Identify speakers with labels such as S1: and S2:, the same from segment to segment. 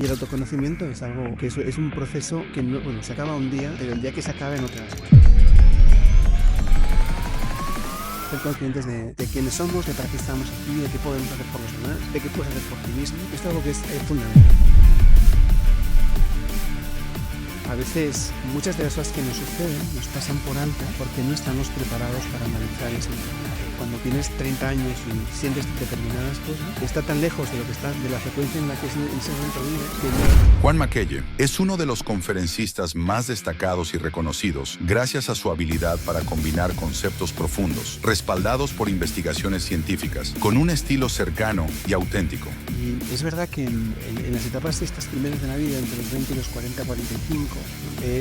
S1: Y el autoconocimiento es algo que es un proceso que no, bueno, se acaba un día, pero el día que se acabe no te das cuenta. Ser conscientes de quiénes somos, de para qué estamos aquí, de qué podemos hacer por los demás, de qué puedes hacer por ti mismo. Esto es algo que es fundamental. A veces, muchas de las cosas que nos suceden nos pasan por alto porque no estamos preparados para analizar eso. Cuando tienes 30 años y sientes determinadas cosas, está tan lejos de lo que estás, de la frecuencia en la que en ese momento vives, que no.
S2: Juan Makeye es uno de los conferencistas más destacados y reconocidos gracias a su habilidad para combinar conceptos profundos, respaldados por investigaciones científicas, con un estilo cercano y auténtico.
S1: Y es verdad que en las etapas estas primeras de la vida, entre los 20 y los 40, 45,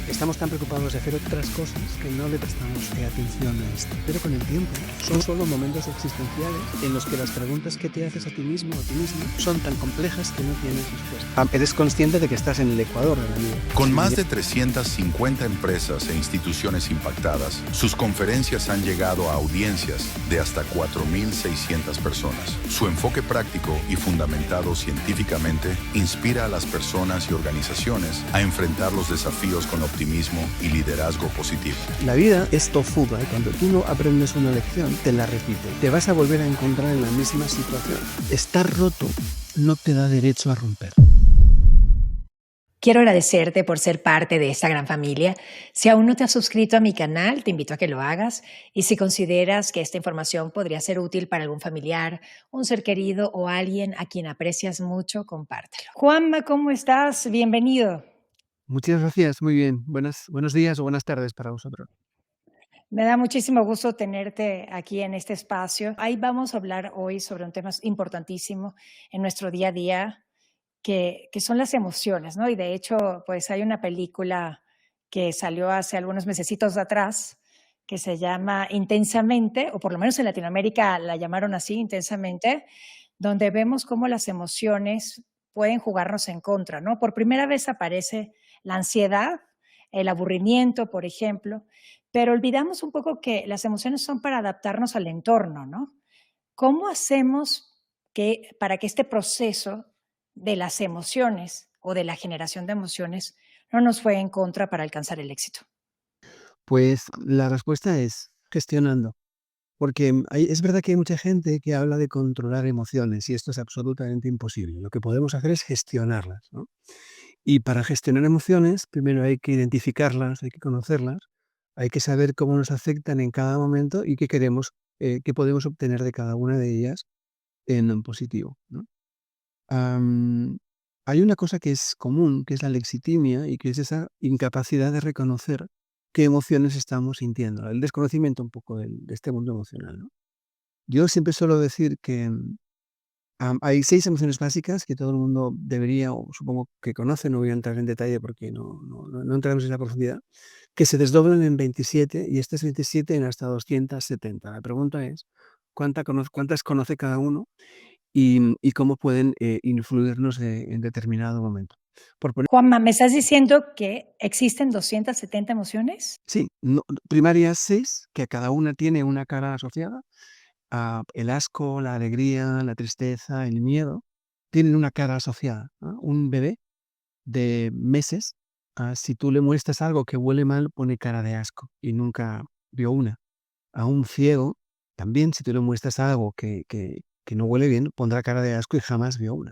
S1: estamos tan preocupados de hacer otras cosas que no le prestamos atención a esto. Pero con el tiempo, son solo momentos existenciales en los que las preguntas que te haces a ti mismo o a ti misma son tan complejas que no tienes respuesta. Eres consciente de que estás en el ecuador de la vida.
S2: Con más de 350 empresas e instituciones impactadas, sus conferencias han llegado a audiencias de hasta 4.600 personas. Su enfoque práctico y fundamentado científicamente inspira a las personas y organizaciones a enfrentar los desafíos con optimismo y liderazgo positivo.
S1: La vida es tofuda y cuando tú no aprendes una lección, te la repite. Te vas a volver a encontrar en la misma situación. Estar roto no te da derecho a romper.
S3: Quiero agradecerte por ser parte de esta gran familia. Si aún no te has suscrito a mi canal, te invito a que lo hagas. Y si consideras que esta información podría ser útil para algún familiar, un ser querido o alguien a quien aprecias mucho, compártelo. Juanma, ¿cómo estás? Bienvenido.
S1: Muchas gracias, muy bien. Buenos días o buenas tardes para vosotros.
S3: Me da muchísimo gusto tenerte aquí en este espacio. Ahí vamos a hablar hoy sobre un tema importantísimo en nuestro día a día, que son las emociones, ¿no? Y de hecho, pues hay una película que salió hace algunos mesecitos atrás que se llama Intensamente, o por lo menos en Latinoamérica la llamaron así, Intensamente, donde vemos cómo las emociones pueden jugarnos en contra, ¿no? Por primera vez aparece la ansiedad, el aburrimiento, por ejemplo, pero olvidamos un poco que las emociones son para adaptarnos al entorno, ¿no? ¿Cómo hacemos para que este proceso de las emociones o de la generación de emociones no nos juegue en contra para alcanzar el éxito?
S1: Pues la respuesta es gestionando, porque es verdad que hay mucha gente que habla de controlar emociones y esto es absolutamente imposible. Lo que podemos hacer es gestionarlas, ¿no? Y para gestionar emociones, primero hay que identificarlas, hay que conocerlas, hay que saber cómo nos afectan en cada momento y qué queremos, qué podemos obtener de cada una de ellas en positivo, ¿no? Am, Hay una cosa que es común, que es la lexitimia y que es esa incapacidad de reconocer qué emociones estamos sintiendo, el desconocimiento un poco de este mundo emocional, ¿no? Yo siempre suelo decir que hay 6 emociones básicas que todo el mundo debería, o supongo que conoce, no voy a entrar en detalle porque no entraremos en la profundidad, que se desdoblan en 27 y estas 27 en hasta 270. La pregunta es, ¿cuántas conoce cada uno y cómo pueden, influirnos en determinado momento? Por poner
S3: Juanma, ¿me estás diciendo que existen 270 emociones?
S1: sí, primarias 6, que cada una tiene una cara asociada, el asco, la alegría, la tristeza, el miedo, tienen una cara asociada, ¿no? Un bebé de meses, si tú le muestras algo que huele mal, pone cara de asco y nunca vio una. A un ciego, también, si tú le muestras algo que no huele bien, pondrá cara de asco y jamás vio una.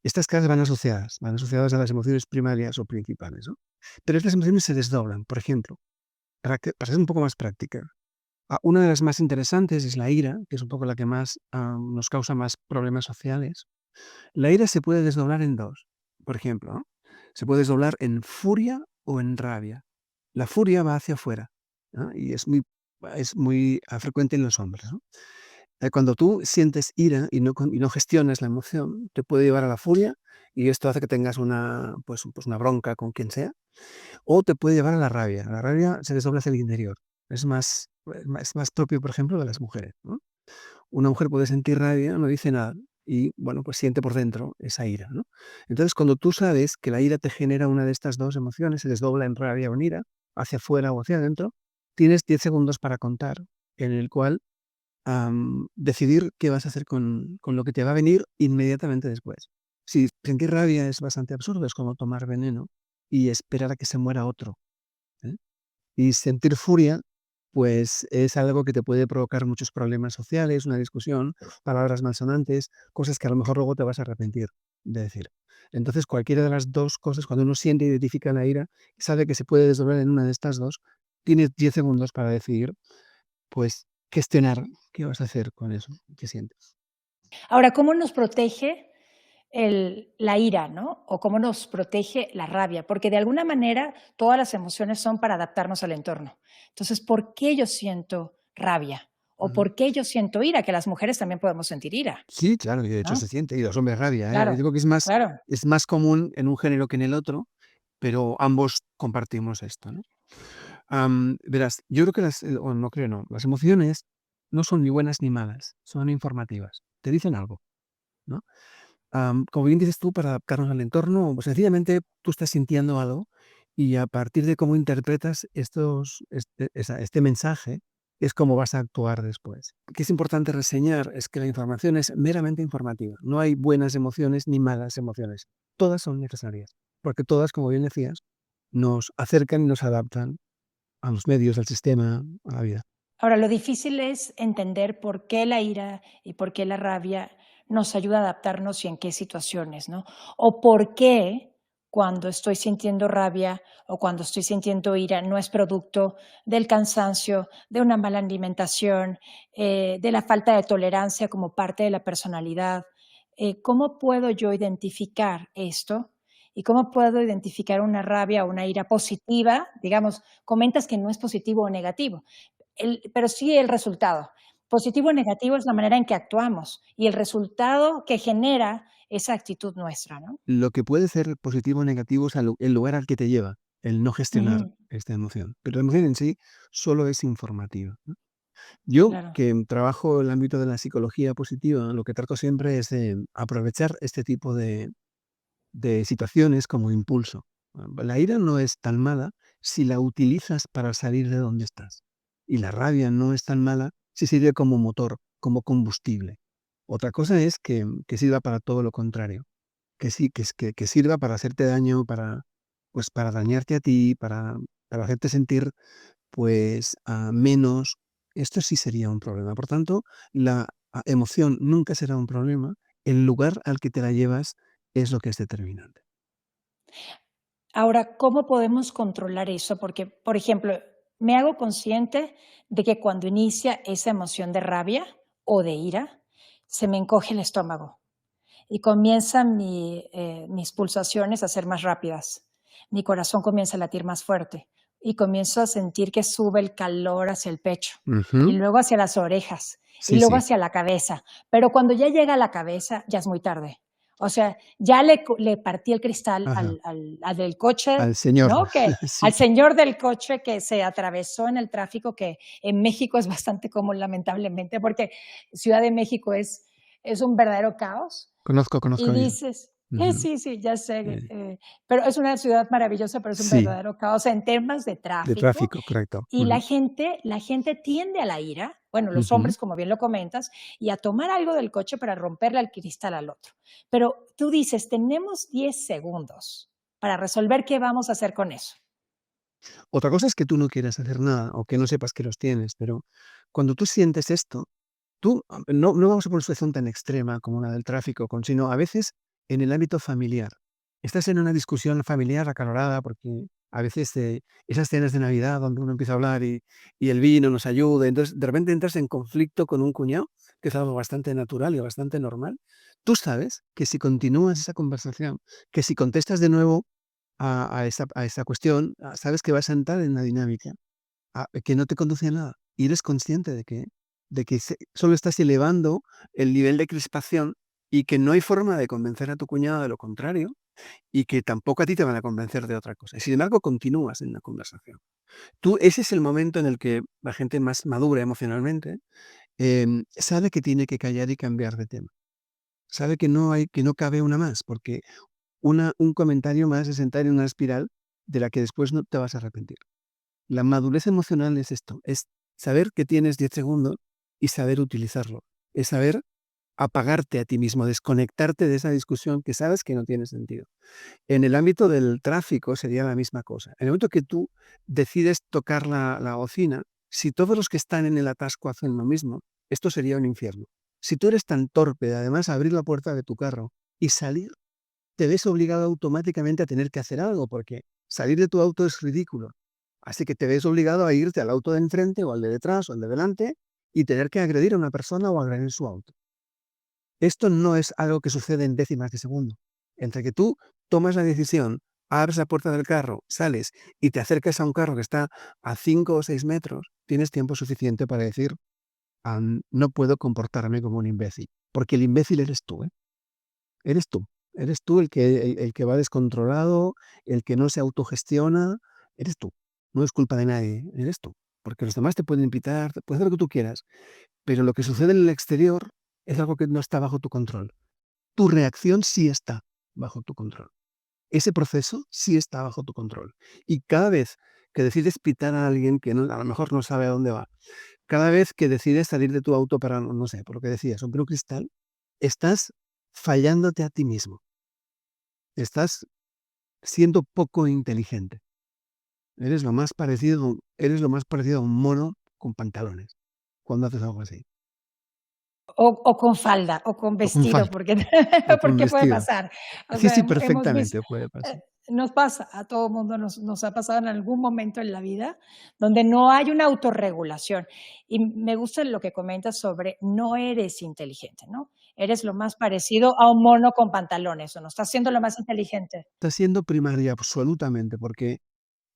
S1: Estas caras van asociadas a las emociones primarias o principales, ¿no? Pero estas emociones se desdoblan. Por ejemplo, para ser un poco más práctica, una de las más interesantes es la ira, que es un poco la que más nos causa más problemas sociales. La ira se puede desdoblar en dos, por ejemplo, ¿no? Se puede desdoblar en furia o en rabia. La furia va hacia afuera, ¿no? Y es muy frecuente en los hombres, ¿no? Cuando tú sientes ira y no gestionas la emoción, te puede llevar a la furia y esto hace que tengas pues una bronca con quien sea, o te puede llevar a la rabia. La rabia se desdobla hacia el interior. Es más propio, por ejemplo, de las mujeres, ¿no? Una mujer puede sentir rabia, no dice nada y, bueno, pues siente por dentro esa ira, ¿no? Entonces, cuando tú sabes que la ira te genera una de estas 2 emociones, se desdobla en rabia o en ira, hacia afuera o hacia adentro, tienes 10 segundos para contar, en el cual, decidir qué vas a hacer con lo que te va a venir inmediatamente después. Si sentir rabia es bastante absurdo, es como tomar veneno y esperar a que se muera otro, ¿eh? Y sentir furia, pues es algo que te puede provocar muchos problemas sociales, una discusión, palabras malsonantes, cosas que a lo mejor luego te vas a arrepentir de decir. Entonces, cualquiera de las dos cosas, cuando uno siente e identifica la ira, sabe que se puede desdoblar en una de estas dos, tienes 10 segundos para decidir, pues, gestionar qué vas a hacer con eso que sientes.
S3: Ahora, ¿cómo nos protege la ira, ¿no? O cómo nos protege la rabia, porque de alguna manera todas las emociones son para adaptarnos al entorno. Entonces, ¿por qué yo siento rabia? ¿O
S1: Ujú.
S3: por qué yo siento ira? Que las mujeres también podemos sentir ira,
S1: Sí, claro, y de hecho se
S3: ¿no?
S1: siente, y los hombres rabia, ¿eh?
S3: Claro,
S1: Digo que
S3: claro.
S1: es más común en un género que en el otro, pero ambos compartimos esto, ¿no? Verás, yo creo que o no creo, no, las emociones no son ni buenas ni malas, son informativas, te dicen algo, ¿no? Como bien dices tú, para adaptarnos al entorno, pues sencillamente tú estás sintiendo algo y a partir de cómo interpretas este mensaje, es cómo vas a actuar después. Lo que es importante reseñar es que la información es meramente informativa. No hay buenas emociones ni malas emociones. Todas son necesarias, porque todas, como bien decías, nos acercan y nos adaptan a los medios, al sistema, a la vida.
S3: Ahora, lo difícil es entender por qué la ira y por qué la rabia nos ayuda a adaptarnos y en qué situaciones, ¿no? O por qué cuando estoy sintiendo rabia o cuando estoy sintiendo ira no es producto del cansancio, de una mala alimentación, de la falta de tolerancia como parte de la personalidad. ¿Cómo puedo yo identificar esto? ¿Y cómo puedo identificar una rabia o una ira positiva? Digamos, comentas que no es positivo o negativo, pero sí el resultado. Positivo o negativo es la manera en que actuamos y el resultado que genera esa actitud nuestra, ¿no?
S1: Lo que puede ser positivo o negativo es el lugar al que te lleva, el no gestionar
S3: Ujú,
S1: esta emoción. Pero la emoción en sí solo es informativa, ¿no? Yo,
S3: claro.
S1: que trabajo en el ámbito de la psicología positiva, lo que trato siempre es de aprovechar este tipo de situaciones como impulso. La ira no es tan mala si la utilizas para salir de donde estás. Y la rabia no es tan mala si sirve como motor, como combustible. Otra cosa es que sirva para todo lo contrario, que sí, que sirva para hacerte daño, pues, para dañarte a ti, para hacerte sentir, pues, menos. Esto sí sería un problema. Por tanto, la emoción nunca será un problema. El lugar al que te la llevas es lo que es determinante.
S3: Ahora, ¿cómo podemos controlar eso? Porque, por ejemplo, me hago consciente de que cuando inicia esa emoción de rabia o de ira, se me encoge el estómago y comienzan mis pulsaciones a ser más rápidas. Mi corazón comienza a latir más fuerte y comienzo a sentir que sube el calor hacia el pecho y
S1: Ujú.
S3: luego hacia las orejas y
S1: Sí,
S3: luego
S1: sí.
S3: hacia la cabeza. Pero cuando ya llega a la cabeza, ya es muy tarde. O sea, ya le partí el cristal
S1: Ajá.
S3: al del coche,
S1: Al señor.
S3: ¿no? Que
S1: Sí.
S3: al señor del coche que se atravesó en el tráfico, que en México es bastante común, lamentablemente, porque Ciudad de México es un verdadero caos. Y
S1: Conozco bien.
S3: dices,
S1: Ujú.
S3: sí, sí, ya sé,
S1: Eh,
S3: pero es una ciudad maravillosa, pero es un
S1: sí,
S3: verdadero caos en temas de
S1: de
S3: tráfico,
S1: tráfico, correcto.
S3: y
S1: Ujú.
S3: la gente tiende a la ira, bueno, los
S1: Ujú.
S3: hombres, como bien lo comentas, y a tomar algo del coche para romperle el cristal al otro. Pero tú dices, tenemos 10 segundos para resolver qué vamos a hacer con eso.
S1: Otra cosa es que tú no quieras hacer nada o que no sepas que los tienes, pero cuando tú sientes esto, no vamos a poner una situación tan extrema como la del tráfico, sino a veces en el ámbito familiar. Estás en una discusión familiar acalorada porque a veces esas cenas de Navidad donde uno empieza a hablar y el vino nos ayuda, entonces de repente entras en conflicto con un cuñado, que es algo bastante natural y bastante normal. Tú sabes que si continúas esa conversación, que si contestas de nuevo a esa cuestión, sabes que vas a entrar en una dinámica que no te conduce a nada. Y eres consciente de que solo estás elevando el nivel de crispación y que no hay forma de convencer a tu cuñado de lo contrario y que tampoco a ti te van a convencer de otra cosa. Y sin embargo, continúas en la conversación. Ese es el momento en el que la gente más madura emocionalmente sabe que tiene que callar y cambiar de tema. Sabe que no cabe una más, porque un comentario más es entrar en una espiral de la que después no te vas a arrepentir. La madurez emocional es esto, es saber que tienes 10 segundos y saber utilizarlo. Es saber apagarte a ti mismo, desconectarte de esa discusión que sabes que no tiene sentido. En el ámbito del tráfico sería la misma cosa. En el momento que tú decides tocar la bocina, si todos los que están en el atasco hacen lo mismo, esto sería un infierno. Si tú eres tan torpe de además abrir la puerta de tu carro y salir, te ves obligado automáticamente a tener que hacer algo, porque salir de tu auto es ridículo. Así que te ves obligado a irte al auto de enfrente o al de detrás o al de delante y tener que agredir a una persona o agredir su auto. Esto no es algo que sucede en décimas de segundo. Entre que tú tomas la decisión, abres la puerta del carro, sales y te acercas a un carro que está a 5 o 6 metros, tienes tiempo suficiente para decir, no puedo comportarme como un imbécil. Porque el imbécil eres tú, ¿eh? Eres tú. Eres tú el que va descontrolado, el que no se autogestiona, eres tú. No es culpa de nadie, eres tú. Porque los demás te pueden invitar, puedes hacer lo que tú quieras, pero lo que sucede en el exterior es algo que no está bajo tu control. Tu reacción sí está bajo tu control. Ese proceso sí está bajo tu control. Y cada vez que decides pitar a alguien que a lo mejor no sabe a dónde va, cada vez que decides salir de tu auto para, no sé, por lo que decías, romper un cristal, estás fallándote a ti mismo. Estás siendo poco inteligente. Eres lo más parecido a un mono con pantalones cuando haces algo así.
S3: O con falda, o con
S1: O con
S3: vestido,
S1: falda,
S3: porque
S1: o con
S3: porque puede
S1: vestido.
S3: pasar. O
S1: Sí,
S3: sea,
S1: sí,
S3: hemos visto,
S1: perfectamente puede pasar.
S3: nos pasa, a todo mundo nos ha pasado en algún momento en la vida donde no hay una autorregulación. Y me gusta lo que comentas sobre no eres inteligente, ¿no? Eres lo más parecido a un mono con pantalones, o no estás siendo lo más inteligente.
S1: Está siendo primaria absolutamente, porque,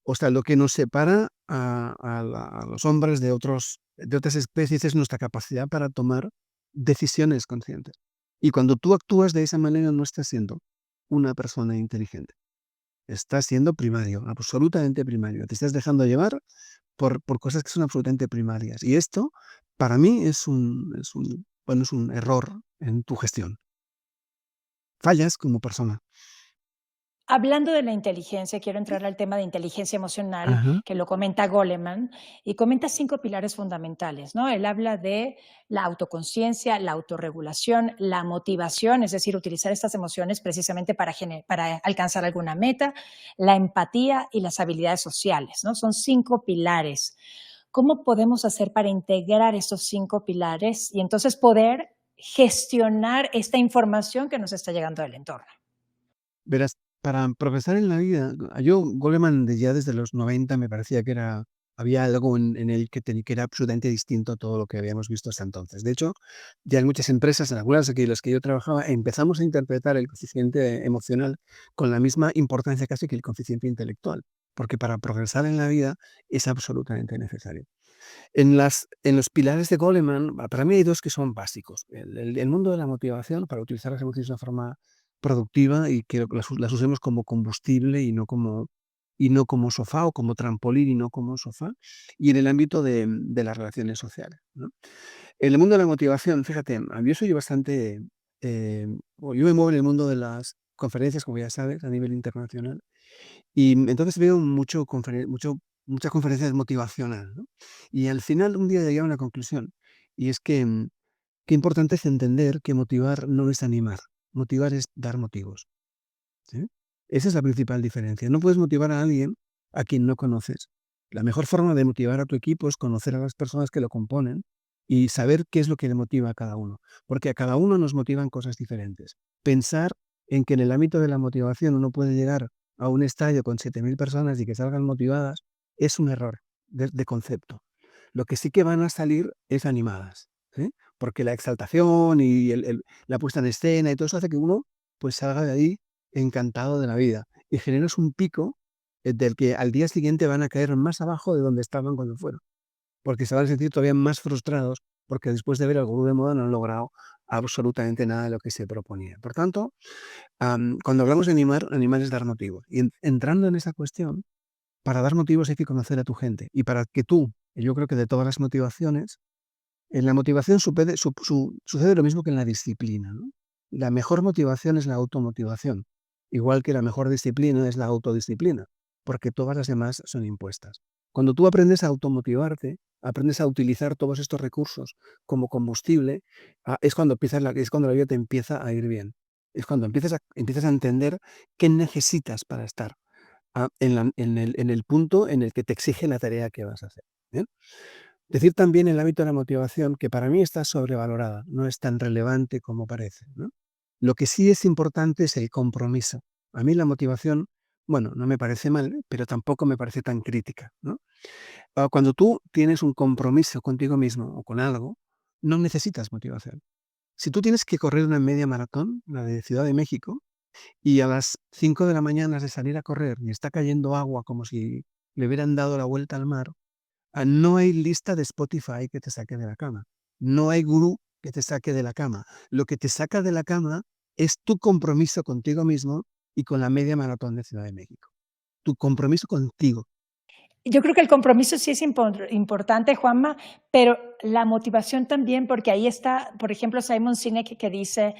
S1: o sea, lo que nos separa a los hombres de otras especies es nuestra capacidad para tomar decisiones conscientes. Y cuando tú actúas de esa manera, no estás siendo una persona inteligente. Estás siendo primario, absolutamente primario. Te estás dejando llevar por cosas que son absolutamente primarias. Y esto, para mí, bueno, es un error en tu gestión. Fallas como persona.
S3: Hablando de la inteligencia, quiero entrar al tema de inteligencia emocional,
S1: Ajá.
S3: que lo comenta Goleman, y comenta 5 pilares fundamentales, ¿no? Él habla de la autoconciencia, la autorregulación, la motivación, es decir, utilizar estas emociones precisamente para alcanzar alguna meta, la empatía y las habilidades sociales, ¿no? Son 5 pilares. ¿Cómo podemos hacer para integrar estos 5 pilares y entonces poder gestionar esta información que nos está llegando del entorno?
S1: Verás, para progresar en la vida, Goleman ya desde los 90 me parecía que había algo en él que era absolutamente distinto a todo lo que habíamos visto hasta entonces. De hecho, ya en muchas empresas, en algunas de las que yo trabajaba, empezamos a interpretar el coeficiente emocional con la misma importancia casi que el coeficiente intelectual, porque para progresar en la vida es absolutamente necesario. En los pilares de Goleman, para mí hay dos que son básicos. El mundo de la motivación, para utilizar las emociones de una forma productiva y que las usemos como combustible y no como sofá o como trampolín y no como sofá. Y en el ámbito de las relaciones sociales, ¿no? En el mundo de la motivación, fíjate, yo soy bastante, yo me muevo en el mundo de las conferencias, como ya sabes, a nivel internacional. Y entonces veo muchas conferencias motivacionales, ¿no? Y al final un día llegué a una conclusión, y es que, qué importante es entender que motivar no es animar, motivar es dar motivos, ¿sí? Esa es la principal diferencia. No puedes motivar a alguien a quien no conoces. La mejor forma de motivar a tu equipo es conocer a las personas que lo componen y saber qué es lo que le motiva a cada uno, porque a cada uno nos motivan cosas diferentes. Pensar en que en el ámbito de la motivación uno puede llegar a un estadio con 7.000 personas y que salgan motivadas es un error de concepto. Lo que sí que van a salir es animadas, ¿sí? Porque la exaltación y la puesta en escena y todo eso hace que uno pues salga de ahí encantado de la vida y generas un pico del que al día siguiente van a caer más abajo de donde estaban cuando fueron, porque se van a sentir todavía más frustrados porque después de ver el gurú de moda no han logrado absolutamente nada de lo que se proponía. Por tanto, cuando hablamos de animar, animar es dar motivos. Y entrando en esa cuestión, para dar motivos hay que conocer a tu gente. Y para que tú, yo creo que de todas las motivaciones, en la motivación sucede lo mismo que en la disciplina, ¿no? La mejor motivación es la automotivación, igual que la mejor disciplina es la autodisciplina, porque todas las demás son impuestas. Cuando tú aprendes a automotivarte, aprendes a utilizar todos estos recursos como combustible, es cuando es cuando la vida te empieza a ir bien. Es cuando empiezas a entender qué necesitas para estar en el punto en el que te exige la tarea que vas a hacer. ¿Bien? Decir también en el ámbito de la motivación que para mí está sobrevalorada, no es tan relevante como parece, ¿no? Lo que sí es importante es el compromiso. A mí la motivación, bueno, no me parece mal, pero tampoco me parece tan crítica, ¿no? Cuando tú tienes un compromiso contigo mismo o con algo, no necesitas motivación. Si tú tienes que correr una media maratón, la de Ciudad de México, y a las 5 de la mañana has de salir a correr y está cayendo agua como si le hubieran dado la vuelta al mar, no hay lista de Spotify que te saque de la cama. No hay gurú que te saque de la cama. Lo que te saca de la cama es tu compromiso contigo mismo y con la media maratón de Ciudad de México. Tu compromiso contigo.
S3: Yo creo que el compromiso sí es importante, Juanma, pero la motivación también, porque ahí está, por ejemplo, Simon Sinek que dice,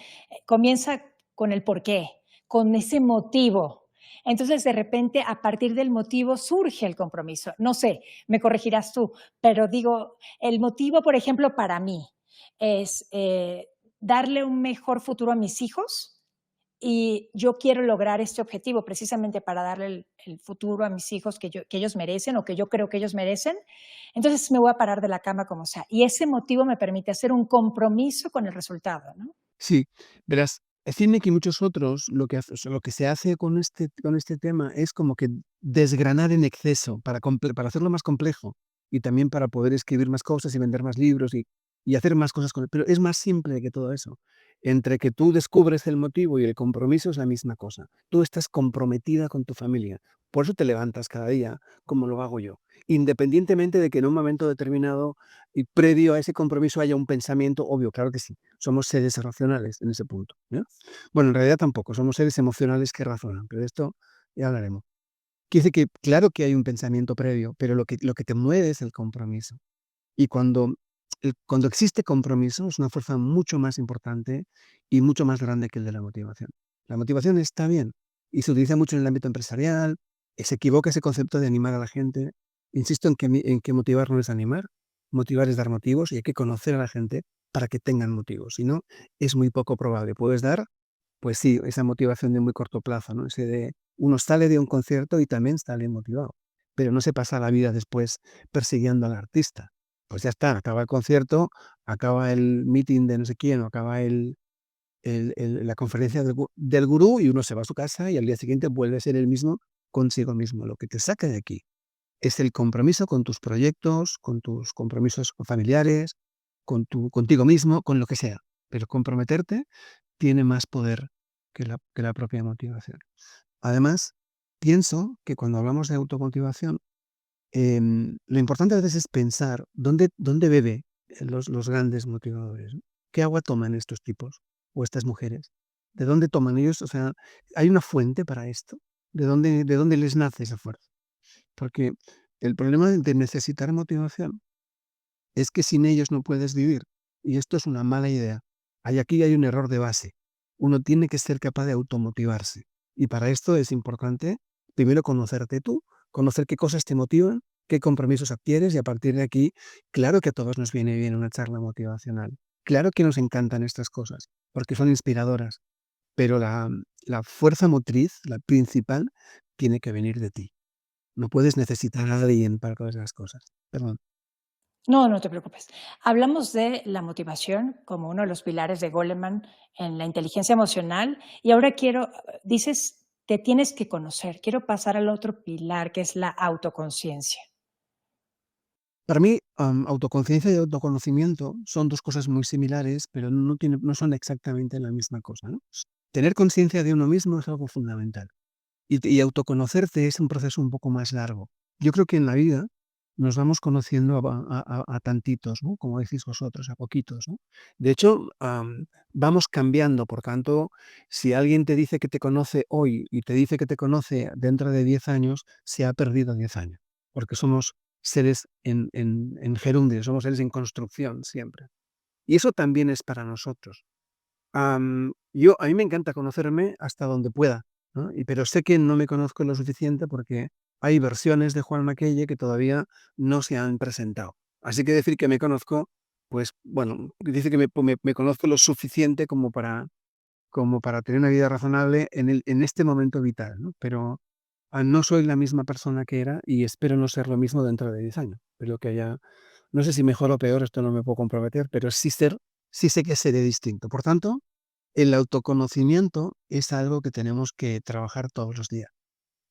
S3: comienza con el porqué, con ese motivo. Entonces, de repente, a partir del motivo surge el compromiso. No sé, me corregirás tú, pero digo, el motivo, por ejemplo, para mí es darle un mejor futuro a mis hijos y yo quiero lograr este objetivo precisamente para darle el futuro a mis hijos que ellos merecen o que yo creo que ellos merecen. Entonces me voy a parar de la cama como sea. Y ese motivo me permite hacer un compromiso con el resultado, ¿no?
S1: Sí, verás, Cynic y muchos otros o sea, lo que se hace con este tema es como que desgranar en exceso para hacerlo más complejo y también para poder escribir más cosas y vender más libros y hacer más cosas con él. Pero es más simple que todo eso. Entre que tú descubres el motivo y el compromiso es la misma cosa. Tú estás comprometida con tu familia. Por eso te levantas cada día, como lo hago yo. Independientemente de que en un momento determinado y previo a ese compromiso haya un pensamiento, obvio, claro que sí. Somos seres racionales en ese punto, ¿no? Bueno, en realidad tampoco, somos seres emocionales que razonan, pero de esto ya hablaremos. Quiere decir que claro que hay un pensamiento previo, pero lo que te mueve es el compromiso. Y cuando existe compromiso, es una fuerza mucho más importante y mucho más grande que el de la motivación. La motivación está bien y se utiliza mucho en el ámbito empresarial, se equivoca ese concepto de animar a la gente. Insisto en que motivar no es animar, motivar es dar motivos y hay que conocer a la gente para que tengan motivos. Si no, es muy poco probable. Puedes dar, pues sí, esa motivación de muy corto plazo, ¿no? Ese de uno sale de un concierto y también sale motivado, pero no se pasa la vida después persiguiendo al artista. Pues ya está, acaba el concierto, acaba el meeting de no sé quién, o acaba la conferencia del gurú y uno se va a su casa y al día siguiente vuelve a ser el mismo consigo mismo. Lo que te saca de aquí es el compromiso con tus proyectos, con tus compromisos familiares, contigo mismo, con lo que sea. Pero comprometerte tiene más poder que la propia motivación. Además, pienso que cuando hablamos de automotivación, lo importante a veces es pensar dónde bebe los grandes motivadores, ¿no? ¿Qué agua toman estos tipos o estas mujeres? ¿De dónde toman ellos? O sea, ¿hay una fuente para esto? ¿De dónde les nace esa fuerza? Porque el problema de necesitar motivación es que sin ellos no puedes vivir. Y esto es una mala idea. Aquí hay un error de base. Uno tiene que ser capaz de automotivarse. Y para esto es importante, primero, conocerte tú, conocer qué cosas te motivan, qué compromisos adquieres y a partir de aquí, claro que a todos nos viene bien una charla motivacional. Claro que nos encantan estas cosas, porque son inspiradoras. Pero la fuerza motriz, la principal, tiene que venir de ti. No puedes necesitar a alguien para todas esas cosas. Perdón.
S3: No, no te preocupes. Hablamos de la motivación como uno de los pilares de Goleman en la inteligencia emocional y ahora dices, te tienes que conocer. Quiero pasar al otro pilar que es la autoconciencia.
S1: Para mí, autoconciencia y autoconocimiento son 2 cosas muy similares, pero no son exactamente la misma cosa, ¿no? Tener conciencia de uno mismo es algo fundamental, y autoconocerte es un proceso un poco más largo. Yo creo que en la vida nos vamos conociendo a tantitos, ¿no? Como decís vosotros, a poquitos, ¿no? De hecho, vamos cambiando, por tanto, si alguien te dice que te conoce hoy y te dice que te conoce dentro de 10 años, se ha perdido 10 años, porque somos seres en gerundio, somos seres en construcción siempre. Y eso también es para nosotros. A mí me encanta conocerme hasta donde pueda, ¿no? Pero sé que no me conozco lo suficiente porque hay versiones de Juan Maquelle que todavía no se han presentado. Así que decir que me conozco, pues bueno, dice que me conozco lo suficiente como para tener una vida razonable en este momento vital, ¿no? Pero no soy la misma persona que era y espero no ser lo mismo dentro de 10 años. Pero que haya, no sé si mejor o peor, esto no me puedo comprometer, pero sí sé que seré distinto. Por tanto, el autoconocimiento es algo que tenemos que trabajar todos los días.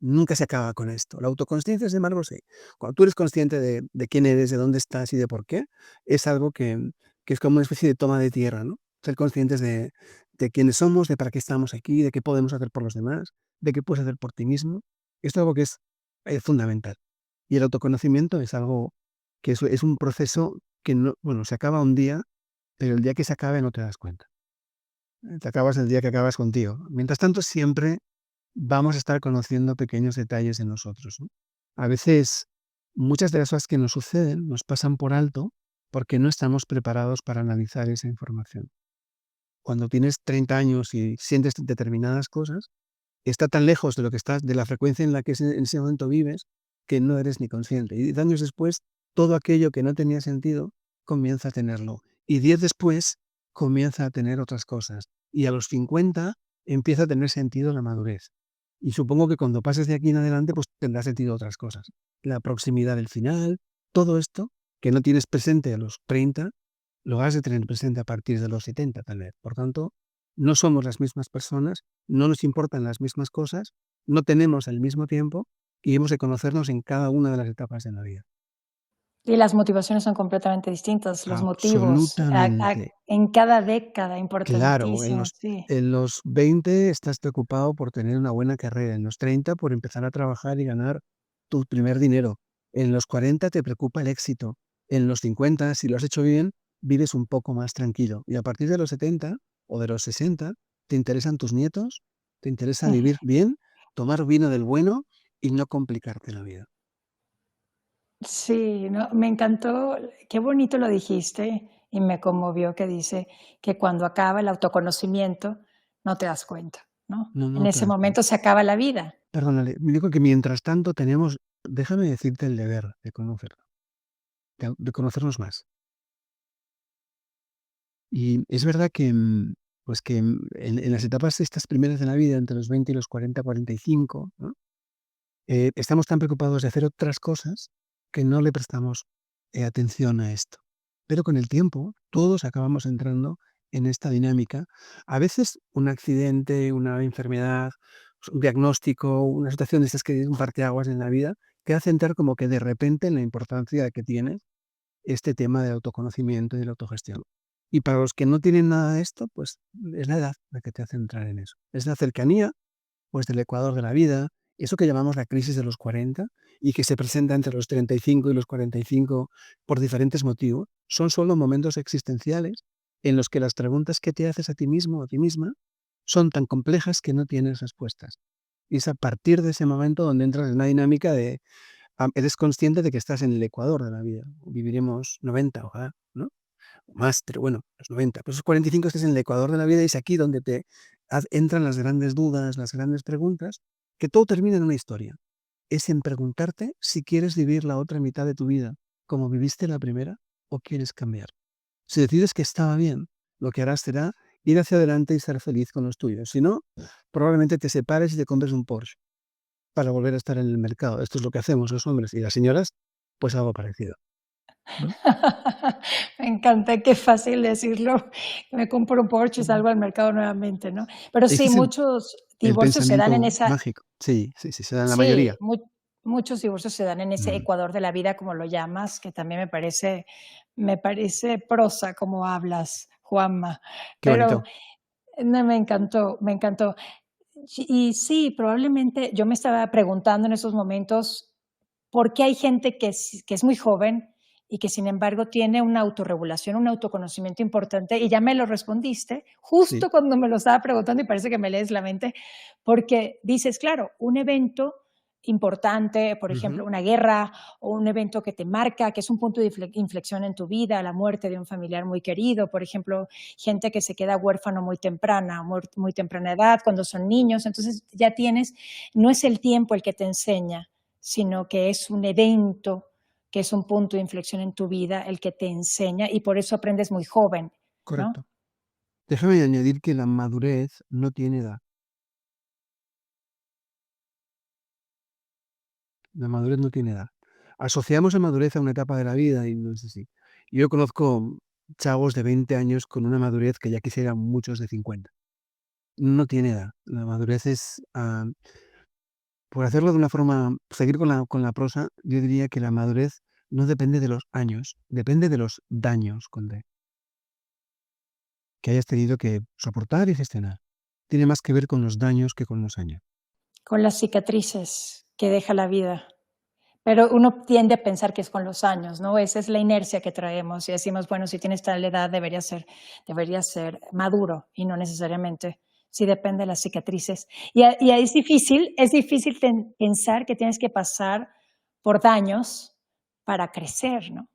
S1: Nunca se acaba con esto. La autoconsciencia, sin embargo, sí. Cuando tú eres consciente de quién eres, de dónde estás y de por qué, es algo que es como una especie de toma de tierra, ¿no? Ser conscientes de quiénes somos, de para qué estamos aquí, de qué podemos hacer por los demás, de qué puedes hacer por ti mismo. Esto es algo que es fundamental. Y el autoconocimiento es algo que es un proceso que no, bueno, se acaba un día, pero el día que se acabe no te das cuenta. Te acabas el día que acabas contigo. Mientras tanto, siempre vamos a estar conociendo pequeños detalles de nosotros, ¿no? A veces, muchas de las cosas que nos suceden nos pasan por alto porque no estamos preparados para analizar esa información. Cuando tienes 30 años y sientes determinadas cosas, está tan lejos de lo que estás, de la frecuencia en la que en ese momento vives, que no eres ni consciente. Y 10 años después, todo aquello que no tenía sentido comienza a tenerlo. Y 10 después comienza a tener otras cosas. Y a los 50 empieza a tener sentido la madurez. Y supongo que cuando pases de aquí en adelante, pues tendrá sentido otras cosas. La proximidad del final, todo esto que no tienes presente a los 30, lo has de tener presente a partir de los 70 tal vez. Por tanto, no somos las mismas personas, no nos importan las mismas cosas, no tenemos el mismo tiempo y hemos de conocernos en cada una de las etapas de la vida.
S3: Y las motivaciones son completamente distintas, los motivos
S1: Absolutamente.
S3: en cada década,
S1: Claro,
S3: importantísimo, sí.
S1: en los 20 estás preocupado por tener una buena carrera, en los 30 por empezar a trabajar y ganar tu primer dinero, en los 40 te preocupa el éxito, en los 50, si lo has hecho bien, vives un poco más tranquilo y a partir de los 70 o de los 60 te interesan tus nietos, te interesa
S3: Ujú.
S1: vivir bien, tomar vino del bueno y no complicarte la vida.
S3: Sí, no, me encantó, qué bonito lo dijiste y me conmovió que dice que cuando acaba el autoconocimiento no te das cuenta, ¿no?
S1: No,
S3: En
S1: no te
S3: ese
S1: das cuenta.
S3: momento se acaba la vida.
S1: Perdónale, me digo que mientras tanto tenemos, déjame decirte el deber de conocerlo, de conocernos más. Y es verdad que, pues que en las etapas estas primeras de la vida, entre los 20 y los 40, 45, ¿no? Estamos tan preocupados de hacer otras cosas que no le prestamos atención a esto. Pero con el tiempo, todos acabamos entrando en esta dinámica. A veces un accidente, una enfermedad, un diagnóstico, una situación de estas que es un parteaguas en la vida, que hace entrar como que de repente en la importancia que tiene este tema del autoconocimiento y de la autogestión. Y para los que no tienen nada de esto, pues es la edad la que te hace entrar en eso. Es la cercanía, pues, del ecuador de la vida, eso que llamamos la crisis de los 40 y que se presenta entre los 35 y los 45 por diferentes motivos, son solo momentos existenciales en los que las preguntas que te haces a ti mismo o a ti misma son tan complejas que no tienes respuestas. Y es a partir de ese momento donde entras en una dinámica de, eres consciente de que estás en el ecuador de la vida. Viviremos 90, ojalá, ¿no? O más, pero bueno, los 90. Pero esos 45 estás en el ecuador de la vida y es aquí donde entran las grandes dudas, las grandes preguntas, que todo termina en una historia. Es en preguntarte si quieres vivir la otra mitad de tu vida como viviste la primera o quieres cambiar. Si decides que estaba bien, lo que harás será ir hacia adelante y ser feliz con los tuyos. Si no, probablemente te separes y te compres un Porsche para volver a estar en el mercado. Esto es lo que hacemos los hombres y las señoras, pues algo parecido, ¿no?
S3: Me encanta, qué fácil decirlo. Me compro un Porsche y
S1: Ujú.
S3: salgo al mercado nuevamente, ¿no? Pero
S1: Ese
S3: sí,
S1: es
S3: muchos
S1: el
S3: divorcios se dan en
S1: pensamiento
S3: esa
S1: mágico. Sí, sí, sí, se da en la
S3: sí,
S1: mayoría.
S3: muchos divorcios se dan en ese
S1: Mm,
S3: ecuador de la vida, como lo llamas, que también me parece prosa como hablas, Juanma.
S1: qué
S3: Pero
S1: bonito.
S3: no, me encantó, me encantó. Y sí, probablemente yo me estaba preguntando en esos momentos por qué hay gente que es muy joven y que sin embargo tiene una autorregulación, un autoconocimiento importante, y ya me lo respondiste
S1: Sí.
S3: justo cuando me lo estaba preguntando y parece que me lees la mente, porque dices, claro, un evento importante, por ejemplo,
S1: Ujú.
S3: una guerra o un evento que te marca, que es un punto de inflexión en tu vida, la muerte de un familiar muy querido, por ejemplo, gente que se queda huérfano muy temprana, muy temprana edad, cuando son niños, entonces ya tienes, no es el tiempo el que te enseña, sino que es un evento, que es un punto de inflexión en tu vida el que te enseña y por eso aprendes muy joven, ¿no?
S1: Correcto. Déjame añadir que la madurez no tiene edad. La madurez no tiene edad. Asociamos la madurez a una etapa de la vida y no es así. Yo conozco chavos de 20 años con una madurez que ya quisieran muchos de 50. No tiene edad. La madurez es, por hacerlo de una forma, seguir con la prosa, yo diría que la madurez no depende de los años, depende de los daños con D, que hayas tenido que soportar y gestionar. Tiene más que ver con los daños que con los años.
S3: Con las cicatrices que deja la vida. Pero uno tiende a pensar que es con los años, ¿no? Esa es la inercia que traemos y decimos, bueno, si tienes tal edad debería ser maduro y no necesariamente. Sí depende de las cicatrices. Y es difícil pensar que tienes que pasar por daños para crecer, ¿no?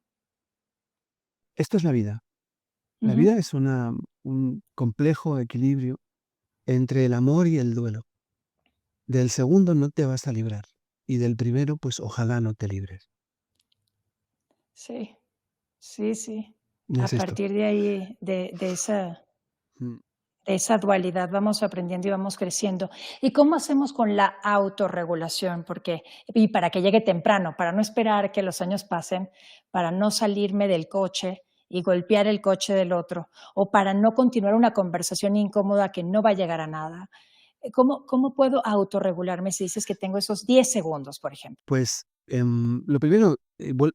S1: Esto es la vida. La
S3: Ujú.
S1: vida es un complejo equilibrio entre el amor y el duelo. Del segundo no te vas a librar y del primero, pues ojalá no te libres.
S3: Sí, sí, sí. A
S1: Es esto.
S3: partir de ahí,
S1: Mm.
S3: de esa dualidad vamos aprendiendo y vamos creciendo. ¿Y cómo hacemos con la autorregulación? Porque, y para que llegue temprano, para no esperar que los años pasen, para no salirme del coche y golpear el coche del otro, o para no continuar una conversación incómoda que no va a llegar a nada. ¿Cómo puedo autorregularme si dices que tengo esos 10 segundos, por ejemplo?
S1: Pues lo primero,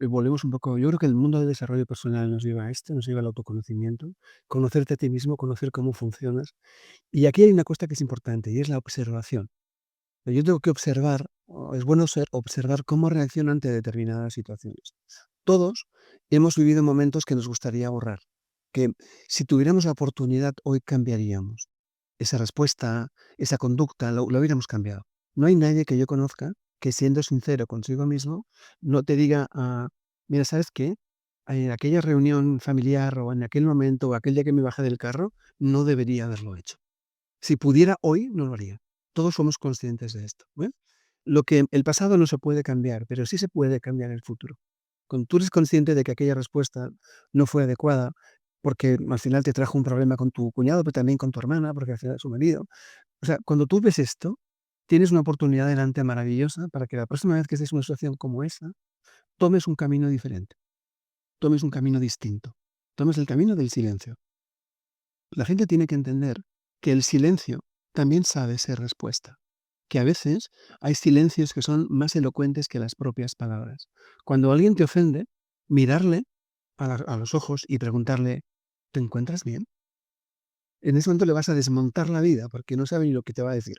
S1: volvemos un poco, yo creo que el mundo del desarrollo personal nos lleva a esto, nos lleva al autoconocimiento, conocerte a ti mismo, conocer cómo funcionas. Y aquí hay una cosa que es importante y es la observación. Yo tengo que observar, o es bueno observar cómo reacciono ante determinadas situaciones. Todos hemos vivido momentos que nos gustaría borrar, que si tuviéramos la oportunidad hoy cambiaríamos. Esa respuesta, esa conducta, lo hubiéramos cambiado. No hay nadie que yo conozca que siendo sincero consigo mismo no te diga, mira, ¿sabes qué? En aquella reunión familiar o en aquel momento o aquel día que me bajé del carro, no debería haberlo hecho. Si pudiera hoy, no lo haría. Todos somos conscientes de esto. Lo que el pasado no se puede cambiar, pero sí se puede cambiar el futuro. Cuando tú eres consciente de que aquella respuesta no fue adecuada, porque al final te trajo un problema con tu cuñado, pero también con tu hermana, porque al final es su marido. O sea, cuando tú ves esto, tienes una oportunidad delante maravillosa para que la próxima vez que estés en una situación como esa, tomes un camino diferente, tomes un camino distinto, tomes el camino del silencio. La gente tiene que entender que el silencio también sabe ser respuesta, que a veces hay silencios que son más elocuentes que las propias palabras. Cuando alguien te ofende, mirarle a los ojos y preguntarle, ¿te encuentras bien? En ese momento le vas a desmontar la vida porque no sabe ni lo que te va a decir.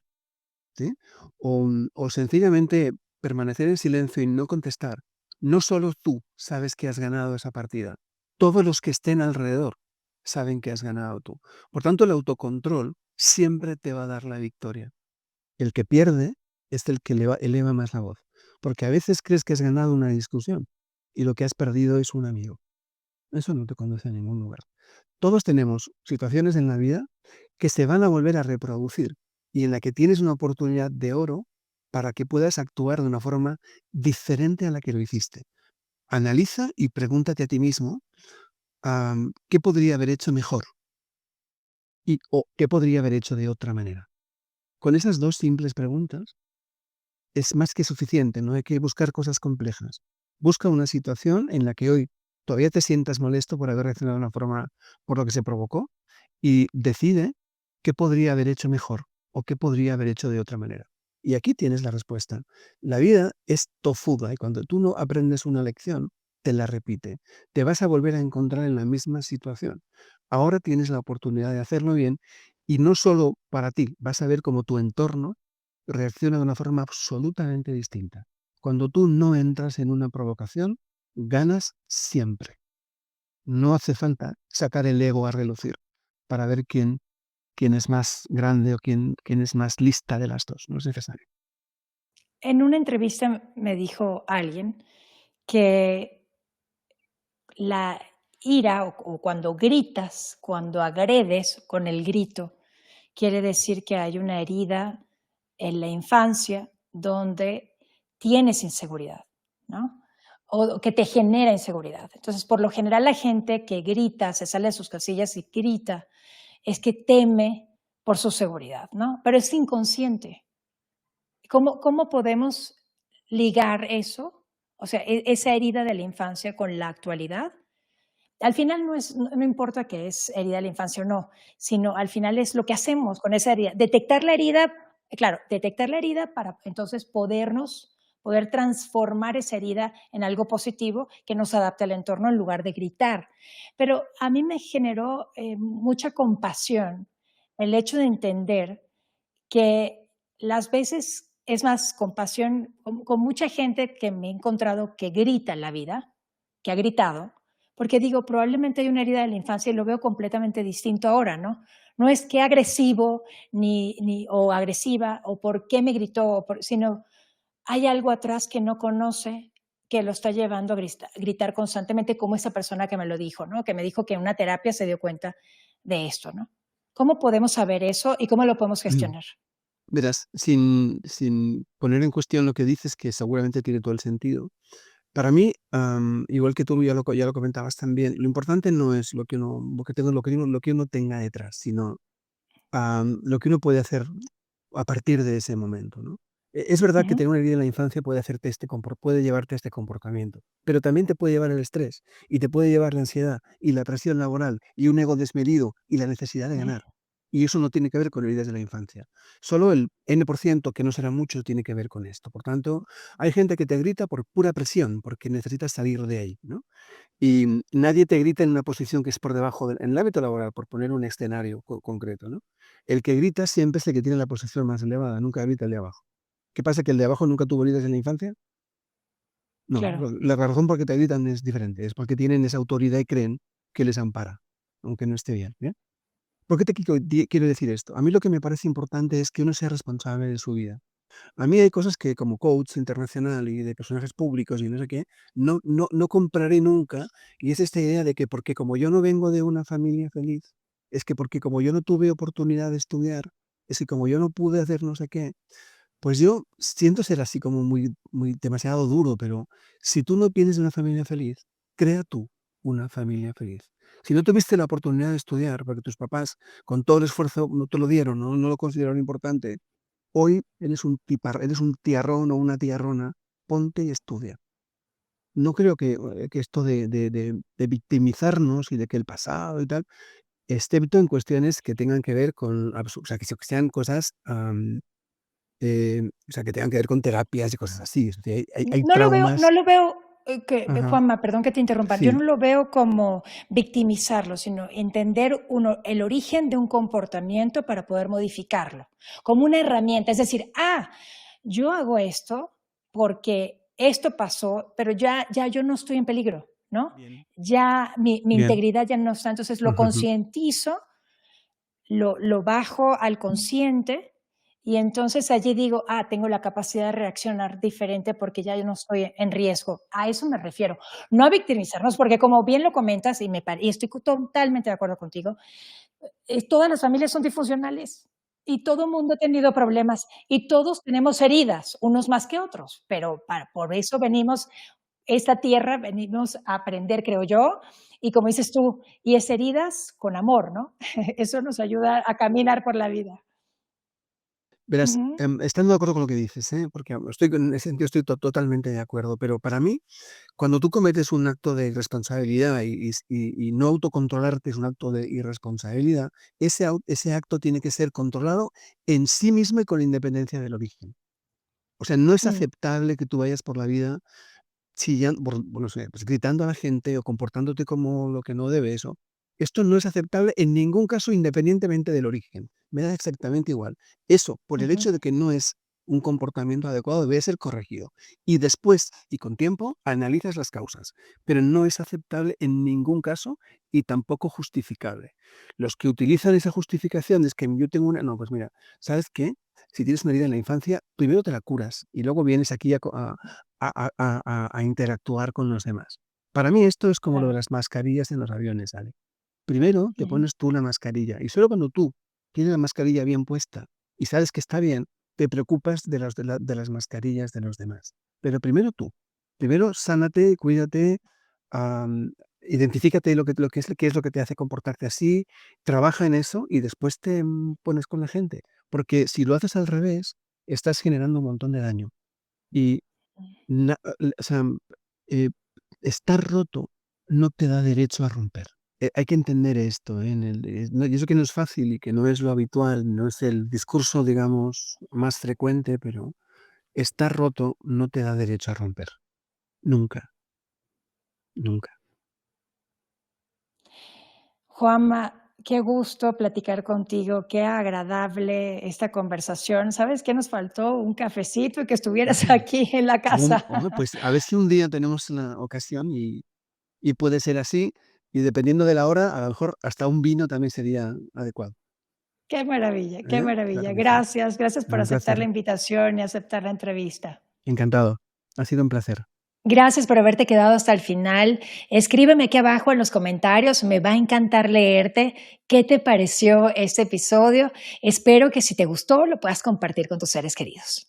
S1: ¿Sí? O sencillamente permanecer en silencio y no contestar. No solo tú sabes que has ganado esa partida, todos los que estén alrededor saben que has ganado tú. Por tanto, el autocontrol siempre te va a dar la victoria. El que pierde es el que eleva más la voz, porque a veces crees que has ganado una discusión y lo que has perdido es un amigo. Eso no te conduce a ningún lugar. Todos tenemos situaciones en la vida que se van a volver a reproducir y en la que tienes una oportunidad de oro para que puedas actuar de una forma diferente a la que lo hiciste. Analiza y pregúntate a ti mismo, ¿qué podría haber hecho mejor? O qué podría haber hecho de otra manera. Con esas dos simples preguntas es más que suficiente, no hay que buscar cosas complejas. Busca una situación en la que hoy todavía te sientas molesto por haber reaccionado de una forma por lo que se provocó y decide qué podría haber hecho mejor o qué podría haber hecho de otra manera. Y aquí tienes la respuesta. La vida es tozuda y cuando tú no aprendes una lección, te la repite. Te vas a volver a encontrar en la misma situación. Ahora tienes la oportunidad de hacerlo bien y no solo para ti, vas a ver cómo tu entorno reacciona de una forma absolutamente distinta. Cuando tú no entras en una provocación, ganas siempre. No hace falta sacar el ego a relucir para ver quién es más grande o quién es más lista de las dos. No es necesario.
S3: En una entrevista me dijo alguien que la ira o cuando gritas, cuando agredes con el grito, quiere decir que hay una herida en la infancia donde tienes inseguridad, ¿no? O que te genera inseguridad. Entonces, por lo general, la gente que grita, se sale de sus casillas y grita, es que teme por su seguridad, ¿no? Pero es inconsciente. ¿Cómo podemos ligar eso? O sea, esa herida de la infancia con la actualidad. Al final no importa que es herida de la infancia o no, sino al final es lo que hacemos con esa herida. Detectar la herida, claro, detectar la herida para entonces poder transformar esa herida en algo positivo que nos adapte al entorno en lugar de gritar. Pero a mí me generó mucha compasión el hecho de entender que las veces, es más, compasión con mucha gente que me he encontrado que grita en la vida, que ha gritado, porque digo, probablemente hay una herida de la infancia y lo veo completamente distinto ahora, ¿no? No es que agresivo o agresiva o por qué me gritó, sino hay algo atrás que no conoce que lo está llevando a gritar constantemente, como esa persona que me lo dijo, ¿no? Que me dijo que en una terapia se dio cuenta de esto, ¿no? ¿Cómo podemos saber eso y cómo lo podemos gestionar?
S1: Verás, sin poner en cuestión lo que dices, que seguramente tiene todo el sentido, para mí, igual que tú ya lo comentabas también, lo importante no es lo que uno tenga detrás, sino, lo que uno puede hacer a partir de ese momento, ¿no? Es verdad que
S3: Ujú.
S1: tener una herida en la infancia puede llevarte a este comportamiento, pero también te puede llevar el estrés, y te puede llevar la ansiedad, y la presión laboral, y un ego desmedido, y la necesidad de
S3: Sí,
S1: ganar. Y eso no tiene que ver con heridas de la infancia. Solo el N%, que no será mucho, tiene que ver con esto. Por tanto, hay gente que te grita por pura presión, porque necesitas salir de ahí, ¿no? Y nadie te grita en una posición que es por debajo en el ámbito laboral, por poner un escenario concreto, ¿no? El que grita siempre es el que tiene la posición más elevada, nunca grita el de abajo. ¿Qué pasa? ¿Que el de abajo nunca tuvo heridas en la infancia? No,
S3: claro.
S1: la razón por que te gritan es diferente, es porque tienen esa autoridad y creen que les ampara, aunque no esté bien, ¿bien? ¿Por qué te quiero decir esto? A mí lo que me parece importante es que uno sea responsable de su vida. A mí hay cosas que, como coach internacional y de personajes públicos y no sé qué, no compraré nunca, y es esta idea de que porque como yo no vengo de una familia feliz, es que porque como yo no tuve oportunidad de estudiar, es que como yo no pude hacer no sé qué, pues yo siento ser así como muy demasiado duro, pero si tú no vienes de una familia feliz, crea tú una familia feliz. Si no tuviste la oportunidad de estudiar, porque tus papás con todo el esfuerzo no te lo dieron, no lo consideraron importante, hoy eres un tiarrón o una tiarrona, ponte y estudia. No creo que esto de victimizarnos y de que el pasado y tal, excepto en cuestiones que tengan que ver con o sea, que sean cosas, o sea, que tengan que ver con terapias y cosas así. Es decir, hay
S3: No
S1: traumas.
S3: lo veo,
S1: Ajá,
S3: Juanma, perdón que te interrumpa, yo
S1: sí,
S3: no lo veo como victimizarlo, sino entender el origen de un comportamiento para poder modificarlo, como una herramienta. Es decir, yo hago esto porque esto pasó, pero ya yo no estoy en peligro, ¿no?
S1: bien,
S3: Ya mi
S1: bien.
S3: integridad ya no está. Entonces lo
S1: Ujujú.
S3: concientizo, lo bajo al consciente y entonces allí digo, tengo la capacidad de reaccionar diferente porque ya yo no estoy en riesgo. A eso me refiero. No a victimizarnos, porque como bien lo comentas y estoy totalmente de acuerdo contigo, todas las familias son disfuncionales y todo el mundo ha tenido problemas y todos tenemos heridas, unos más que otros, pero por eso esta tierra venimos a aprender, creo yo, y como dices tú, y es heridas con amor, ¿no? Eso nos ayuda a caminar por la vida.
S1: Verás,
S3: Ujú.
S1: estando de acuerdo con lo que dices, porque en ese sentido estoy totalmente de acuerdo, pero para mí, cuando tú cometes un acto de irresponsabilidad y no autocontrolarte es un acto de irresponsabilidad, ese acto tiene que ser controlado en sí mismo y con independencia del origen. O sea, no es
S3: Mm,
S1: aceptable que tú vayas por la vida chillando, bueno, no sé, pues gritando a la gente o comportándote como lo que no debes. Esto no es aceptable en ningún caso, independientemente del origen. Me da exactamente igual. Eso, por el
S3: ujú,
S1: hecho de que no es un comportamiento adecuado, debe ser corregido. Y después, y con tiempo, analizas las causas. Pero no es aceptable en ningún caso y tampoco justificable. Los que utilizan esa justificación es que yo tengo una. No, pues mira, ¿sabes qué? Si tienes una herida en la infancia, primero te la curas y luego vienes aquí a interactuar con los demás. Para mí esto es como lo de
S3: claro,
S1: las mascarillas en los aviones, ¿vale? Primero te
S3: ujú,
S1: pones tú la mascarilla y solo cuando tú tienes la mascarilla bien puesta y sabes que está bien, te preocupas de las mascarillas de los demás. Pero primero tú. Primero sánate, cuídate, identifícate qué es lo que te hace comportarte así, trabaja en eso y después te pones con la gente. Porque si lo haces al revés, estás generando un montón de daño. Y o sea, eh, estar roto no te da derecho a romper. Hay que entender esto, ¿eh? Y eso que no es fácil y que no es lo habitual, no es el discurso, digamos, más frecuente, pero estar roto no te da derecho a romper. Nunca, nunca.
S3: Juanma, qué gusto platicar contigo, qué agradable esta conversación. ¿Sabes qué nos faltó? Un cafecito y que estuvieras aquí en la casa.
S1: Pues a ver si un día tenemos la ocasión y puede ser así, y dependiendo de la hora, a lo mejor hasta un vino también sería adecuado,
S3: Qué maravilla, qué
S1: ¿eh?
S3: maravilla.
S1: Claro que sí.
S3: Gracias, gracias por
S1: Un
S3: aceptar la
S1: placer.
S3: invitación y aceptar la entrevista.
S1: Encantado. Ha sido un placer.
S3: Gracias por haberte quedado hasta el final. Escríbeme aquí abajo en los comentarios, me va a encantar leerte. ¿Qué te pareció este episodio? Espero que si te gustó lo puedas compartir con tus seres queridos.